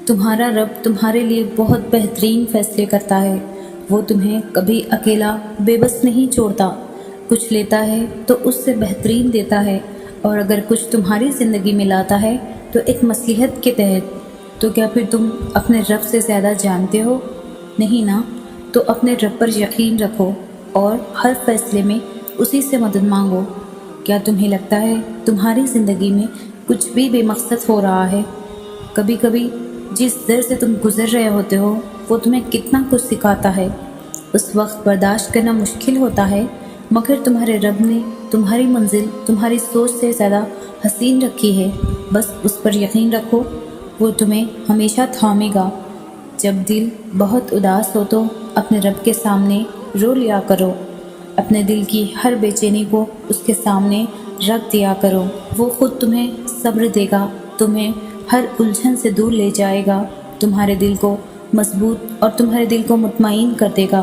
تمہارا رب تمہارے لیے بہت بہترین فیصلے کرتا ہے۔ وہ تمہیں کبھی اکیلا بے بس نہیں چھوڑتا۔ کچھ لیتا ہے تو اس سے بہترین دیتا ہے، اور اگر کچھ تمہاری زندگی میں لاتا ہے تو ایک مصلحت کے تحت۔ تو کیا پھر تم اپنے رب سے زیادہ جانتے ہو؟ نہیں نا؟ تو اپنے رب پر یقین رکھو اور ہر فیصلے میں اسی سے مدد مانگو۔ کیا تمہیں لگتا ہے تمہاری زندگی میں کچھ بھی بے مقصد ہو رہا ہے؟ کبھی کبھی جس در سے تم گزر رہے ہوتے ہو وہ تمہیں کتنا کچھ سکھاتا ہے۔ اس وقت برداشت کرنا مشکل ہوتا ہے، مگر تمہارے رب نے تمہاری منزل تمہاری سوچ سے زیادہ حسین رکھی ہے۔ بس اس پر یقین رکھو، وہ تمہیں ہمیشہ تھامے گا۔ جب دل بہت اداس ہو تو اپنے رب کے سامنے رو لیا کرو۔ اپنے دل کی ہر بے چینی کو اس کے سامنے رکھ دیا کرو۔ وہ خود تمہیں صبر دے گا، تمہیں ہر الجھن سے دور لے جائے گا، تمہارے دل کو مضبوط اور تمہارے دل کو مطمئن کر دے گا۔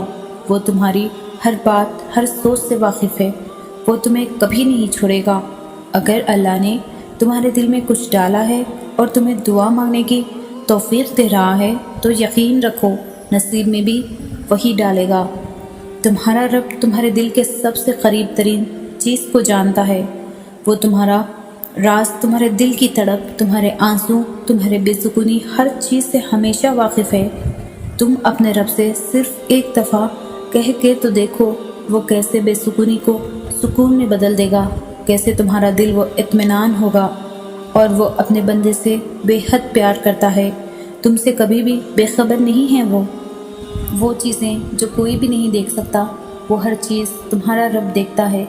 وہ تمہاری ہر بات، ہر سوچ سے واقف ہے۔ وہ تمہیں کبھی نہیں چھوڑے گا۔ اگر اللہ نے تمہارے دل میں کچھ ڈالا ہے اور تمہیں دعا مانگنے کی توفیق دے رہا ہے تو یقین رکھو نصیب میں بھی وہی ڈالے گا۔ تمہارا رب تمہارے دل کے سب سے قریب ترین چیز کو جانتا ہے۔ وہ تمہارا راز، تمہارے دل کی تڑپ، تمہارے آنسو، تمہارے بے سکونی، ہر چیز سے ہمیشہ واقف ہے۔ تم اپنے رب سے صرف ایک دفعہ کہہ کے تو دیکھو، وہ کیسے بے سکونی کو سکون میں بدل دے گا، کیسے تمہارا دل وہ اطمینان ہوگا۔ اور وہ اپنے بندے سے بے حد پیار کرتا ہے، تم سے کبھی بھی بے خبر نہیں ہے۔ وہ چیزیں جو کوئی بھی نہیں دیکھ سکتا، وہ ہر چیز تمہارا رب دیکھتا ہے۔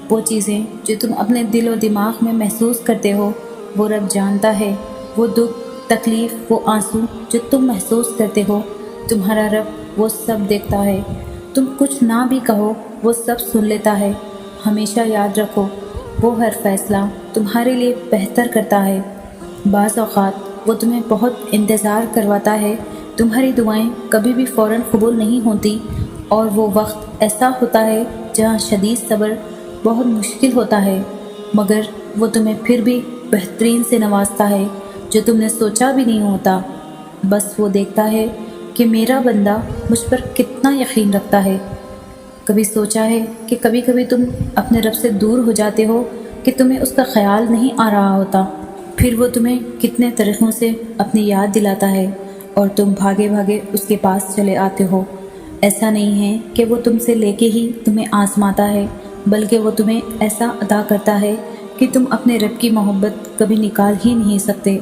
وہ چیزیں جو تم اپنے دل و دماغ میں محسوس کرتے ہو، وہ رب جانتا ہے۔ وہ دکھ، تکلیف، وہ آنسو جو تم محسوس کرتے ہو، تمہارا رب وہ سب دیکھتا ہے۔ تم کچھ نہ بھی کہو، وہ سب سن لیتا ہے۔ ہمیشہ یاد رکھو، وہ ہر فیصلہ تمہارے لیے بہتر کرتا ہے۔ بعض اوقات وہ تمہیں بہت انتظار کرواتا ہے، تمہاری دعائیں کبھی بھی فوراً قبول نہیں ہوتی، اور وہ وقت ایسا ہوتا ہے جہاں شدید صبر بہت مشکل ہوتا ہے، مگر وہ تمہیں پھر بھی بہترین سے نوازتا ہے جو تم نے سوچا بھی نہیں ہوتا۔ بس وہ دیکھتا ہے کہ میرا بندہ مجھ پر کتنا یقین رکھتا ہے۔ کبھی سوچا ہے کہ کبھی کبھی تم اپنے رب سے دور ہو جاتے ہو کہ تمہیں اس کا خیال نہیں آ رہا ہوتا، پھر وہ تمہیں کتنے طریقوں سے اپنی یاد دلاتا ہے اور تم بھاگے بھاگے اس کے پاس چلے آتے ہو۔ ایسا نہیں ہے کہ وہ تم سے لے کے ہی تمہیں آزماتا ہے، بلکہ وہ تمہیں ایسا عطا کرتا ہے کہ تم اپنے رب کی محبت کبھی نکال ہی نہیں سکتے۔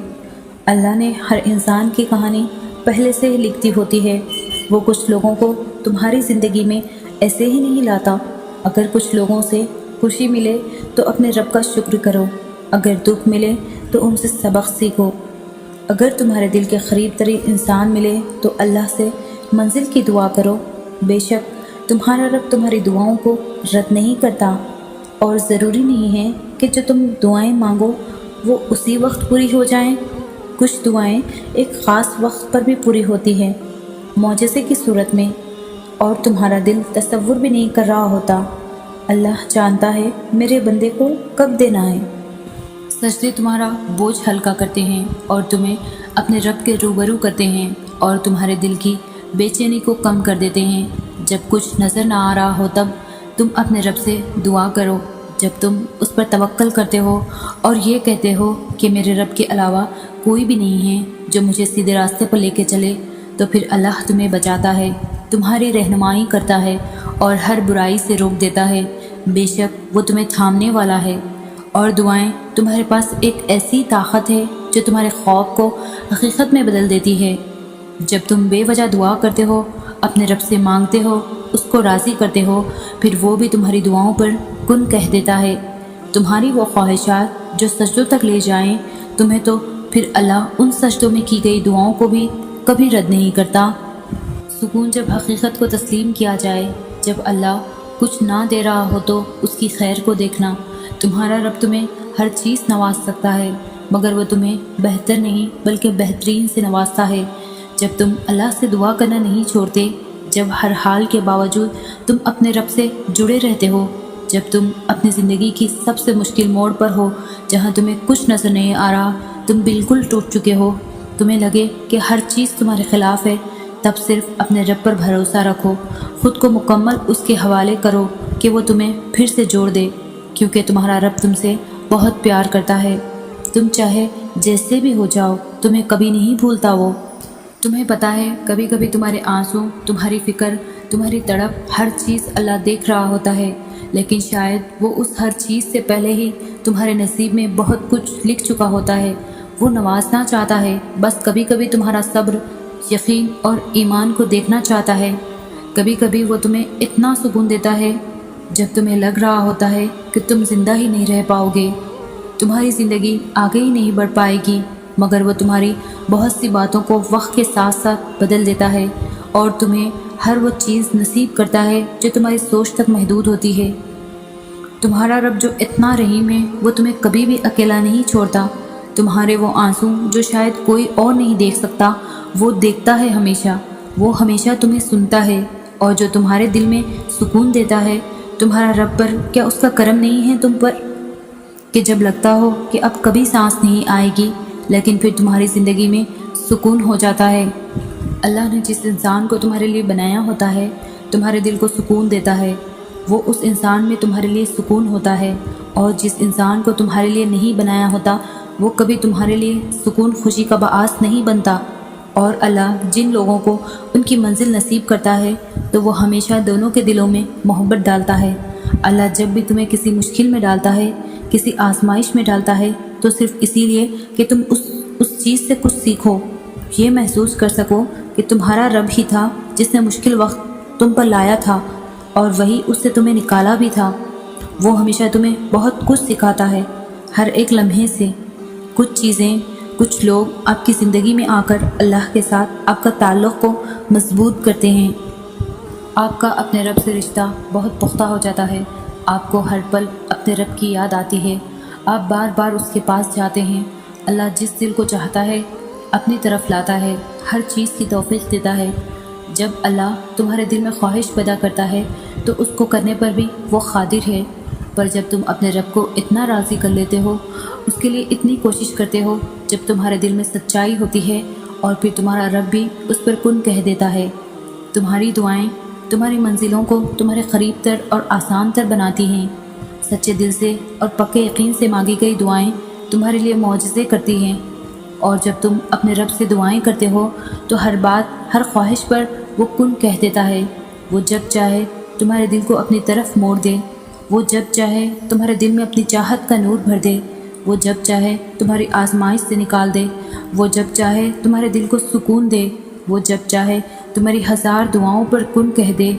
اللہ نے ہر انسان کی کہانی پہلے سے ہی لکھتی ہوتی ہے۔ وہ کچھ لوگوں کو تمہاری زندگی میں ایسے ہی نہیں لاتا۔ اگر کچھ لوگوں سے خوشی ملے تو اپنے رب کا شکر کرو، اگر دکھ ملے تو ان سے سبق سیکھو۔ اگر تمہارے دل کے قریب ترین انسان ملے تو اللہ سے منزل کی دعا کرو۔ بے شک تمہارا رب تمہاری دعاؤں کو رد نہیں کرتا، اور ضروری نہیں ہے کہ جو تم دعائیں مانگو وہ اسی وقت پوری ہو جائیں۔ کچھ دعائیں ایک خاص وقت پر بھی پوری ہوتی ہیں، معجزے کی صورت میں، اور تمہارا دل تصور بھی نہیں کر رہا ہوتا۔ اللہ جانتا ہے میرے بندے کو کب دینا ہے۔ سجدے تمہارا بوجھ ہلکا کرتے ہیں اور تمہیں اپنے رب کے روبرو کرتے ہیں، اور تمہارے دل کی بے چینی کو کم کر دیتے ہیں۔ جب کچھ نظر نہ آ رہا ہو تب تم اپنے رب سے دعا کرو۔ جب تم اس پر توکل کرتے ہو اور یہ کہتے ہو کہ میرے رب کے علاوہ کوئی بھی نہیں ہے جو مجھے سیدھے راستے پر لے کے چلے، تو پھر اللہ تمہیں بچاتا ہے، تمہاری رہنمائی کرتا ہے اور ہر برائی سے روک دیتا ہے۔ بے شک وہ تمہیں تھامنے والا ہے۔ اور دعائیں تمہارے پاس ایک ایسی طاقت ہے جو تمہارے خوف کو حقیقت میں بدل دیتی ہے۔ جب تم بے وجہ دعا کرتے ہو، اپنے رب سے مانگتے ہو، اس کو راضی کرتے ہو، پھر وہ بھی تمہاری دعاؤں پر کن کہہ دیتا ہے۔ تمہاری وہ خواہشات جو سجدوں تک لے جائیں تمہیں، تو پھر اللہ ان سجدوں میں کی گئی دعاؤں کو بھی کبھی رد نہیں کرتا۔ سکون جب حقیقت کو تسلیم کیا جائے، جب اللہ کچھ نہ دے رہا ہو تو اس کی خیر کو دیکھنا۔ تمہارا رب تمہیں ہر چیز نواز سکتا ہے، مگر وہ تمہیں بہتر نہیں بلکہ بہترین سے نوازتا ہے۔ جب تم اللہ سے دعا کرنا نہیں چھوڑتے، جب ہر حال کے باوجود تم اپنے رب سے جڑے رہتے ہو، جب تم اپنی زندگی کی سب سے مشکل موڑ پر ہو، جہاں تمہیں کچھ نظر نہیں آ رہا، تم بالکل ٹوٹ چکے ہو، تمہیں لگے کہ ہر چیز تمہارے خلاف ہے، تب صرف اپنے رب پر بھروسہ رکھو، خود کو مکمل اس کے حوالے کرو کہ وہ تمہیں پھر سے جوڑ دے، کیونکہ تمہارا رب تم سے بہت پیار کرتا ہے۔ تم چاہے جیسے بھی ہو جاؤ، تمہیں کبھی نہیں بھولتا وہ۔ تمہیں پتہ ہے کبھی کبھی تمہارے آنسو، تمہاری فکر، تمہاری تڑپ، ہر چیز اللہ دیکھ رہا ہوتا ہے، لیکن شاید وہ اس ہر چیز سے پہلے ہی تمہارے نصیب میں بہت کچھ لکھ چکا ہوتا ہے۔ وہ نوازنا چاہتا ہے، بس کبھی کبھی تمہارا صبر، یقین اور ایمان کو دیکھنا چاہتا ہے۔ کبھی کبھی وہ تمہیں اتنا سکون دیتا ہے جب تمہیں لگ رہا ہوتا ہے کہ تم زندہ ہی نہیں رہ پاؤ گے، تمہاری زندگی آگے ہی نہیں بڑھ پائے گی، مگر وہ تمہاری بہت سی باتوں کو وقت کے ساتھ ساتھ بدل دیتا ہے اور تمہیں ہر وہ چیز نصیب کرتا ہے جو تمہاری سوچ تک محدود ہوتی ہے۔ تمہارا رب جو اتنا رحیم ہے، وہ تمہیں کبھی بھی اکیلا نہیں چھوڑتا۔ تمہارے وہ آنسو جو شاید کوئی اور نہیں دیکھ سکتا، وہ دیکھتا ہے ہمیشہ، وہ ہمیشہ تمہیں سنتا ہے، اور جو تمہارے دل میں سکون دیتا ہے۔ تمہارا رب پر کیا اس کا کرم نہیں ہے تم پر، کہ جب لگتا ہو کہ اب کبھی سانس نہیں آئے گی، لیکن پھر تمہاری زندگی میں سکون ہو جاتا ہے۔ اللہ نے جس انسان کو تمہارے لیے بنایا ہوتا ہے، تمہارے دل کو سکون دیتا ہے، وہ اس انسان میں تمہارے لیے سکون ہوتا ہے، اور جس انسان کو تمہارے لیے نہیں بنایا ہوتا، وہ کبھی تمہارے لیے سکون خوشی کا باعث نہیں بنتا۔ اور اللہ جن لوگوں کو ان کی منزل نصیب کرتا ہے تو وہ ہمیشہ دونوں کے دلوں میں محبت ڈالتا ہے۔ اللہ جب بھی تمہیں کسی مشکل میں ڈالتا ہے، کسی آزمائش میں ڈالتا ہے، تو صرف اسی لیے کہ تم اس چیز سے کچھ سیکھو، یہ محسوس کر سکو کہ تمہارا رب ہی تھا جس نے مشکل وقت تم پر لایا تھا، اور وہی اس سے تمہیں نکالا بھی تھا۔ وہ ہمیشہ تمہیں بہت کچھ سکھاتا ہے، ہر ایک لمحے سے۔ کچھ چیزیں، کچھ لوگ آپ کی زندگی میں آ کر اللہ کے ساتھ آپ کا تعلق کو مضبوط کرتے ہیں۔ آپ کا اپنے رب سے رشتہ بہت پختہ ہو جاتا ہے، آپ کو ہر پل اپنے رب کی یاد آتی ہے، آپ بار بار اس کے پاس جاتے ہیں۔ اللہ جس دل کو چاہتا ہے اپنی طرف لاتا ہے، ہر چیز کی توفیق دیتا ہے۔ جب اللہ تمہارے دل میں خواہش پیدا کرتا ہے تو اس کو کرنے پر بھی وہ قادر ہے، پر جب تم اپنے رب کو اتنا راضی کر لیتے ہو، اس کے لیے اتنی کوشش کرتے ہو، جب تمہارے دل میں سچائی ہوتی ہے، اور پھر تمہارا رب بھی اس پر کن کہہ دیتا ہے۔ تمہاری دعائیں تمہاری منزلوں کو تمہارے قریب تر اور آسان تر بناتی ہیں۔ سچے دل سے اور پکے یقین سے مانگی گئی دعائیں تمہارے لیے معجزے کرتی ہیں، اور جب تم اپنے رب سے دعائیں کرتے ہو تو ہر بات، ہر خواہش پر وہ کن کہہ دیتا ہے۔ وہ جب چاہے تمہارے دل کو اپنی طرف موڑ دے، وہ جب چاہے تمہارے دل میں اپنی چاہت کا نور بھر دے، وہ جب چاہے تمہاری آزمائش سے نکال دے، وہ جب چاہے تمہارے دل کو سکون دے، وہ جب چاہے تمہاری ہزار دعاؤں پر کن کہہ دے۔